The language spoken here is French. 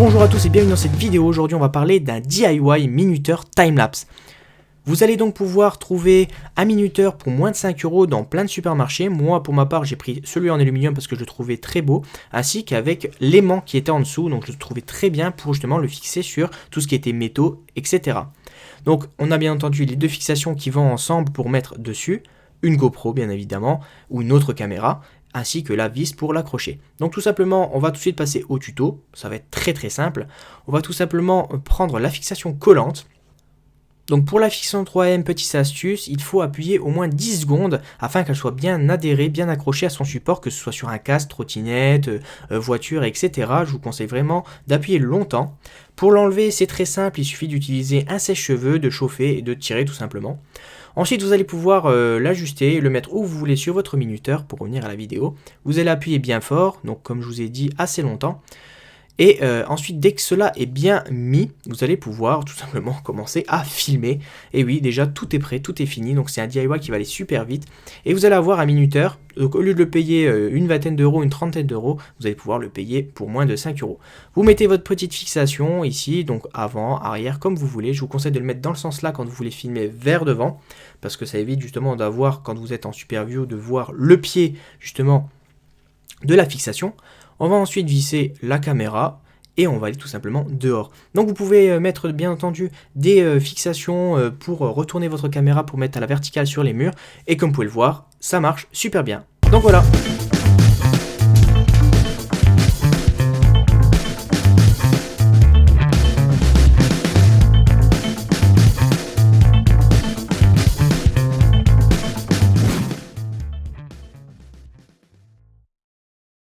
Bonjour à tous et bienvenue dans cette vidéo. Aujourd'hui on va parler d'un DIY minuteur timelapse. Vous allez donc pouvoir trouver un minuteur pour moins de 5 € dans plein de supermarchés. Moi pour ma part j'ai pris celui en aluminium parce que je le trouvais très beau, ainsi qu'avec l'aimant qui était en dessous, donc je le trouvais très bien pour justement le fixer sur tout ce qui était métaux, etc. Donc on a bien entendu les deux fixations qui vont ensemble pour mettre dessus, une GoPro bien évidemment, ou une autre caméra, ainsi que la vis pour l'accrocher. Donc tout simplement, on va tout de suite passer au tuto, ça va être très simple. On va tout simplement prendre la fixation collante. Donc pour la fixation 3M, petite astuce, il faut appuyer au moins 10 secondes afin qu'elle soit bien adhérée, bien accrochée à son support, que ce soit sur un casque, trottinette, voiture, etc. Je vous conseille vraiment d'appuyer longtemps. Pour l'enlever, c'est très simple, il suffit d'utiliser un sèche-cheveux, de chauffer et de tirer tout simplement. Ensuite, vous allez pouvoir l'ajuster et le mettre où vous voulez sur votre minuteur pour revenir à la vidéo. Vous allez appuyer bien fort, donc comme je vous ai dit, assez longtemps. Et ensuite, dès que cela est bien mis, vous allez pouvoir tout simplement commencer à filmer. Et oui, déjà, tout est prêt, tout est fini. Donc, c'est un DIY qui va aller super vite. Et vous allez avoir un minuteur. Donc, au lieu de le payer une vingtaine d'euros, une trentaine d'euros, vous allez pouvoir le payer pour moins de 5 €. Vous mettez votre petite fixation ici, donc avant, arrière, comme vous voulez. Je vous conseille de le mettre dans le sens là quand vous voulez filmer vers devant. Parce que ça évite justement d'avoir, quand vous êtes en super view, de voir le pied justement de la fixation. On va ensuite visser la caméra et on va aller tout simplement dehors. Donc vous pouvez mettre bien entendu des fixations pour retourner votre caméra pour mettre à la verticale sur les murs. Et comme vous pouvez le voir, ça marche super bien. Donc voilà.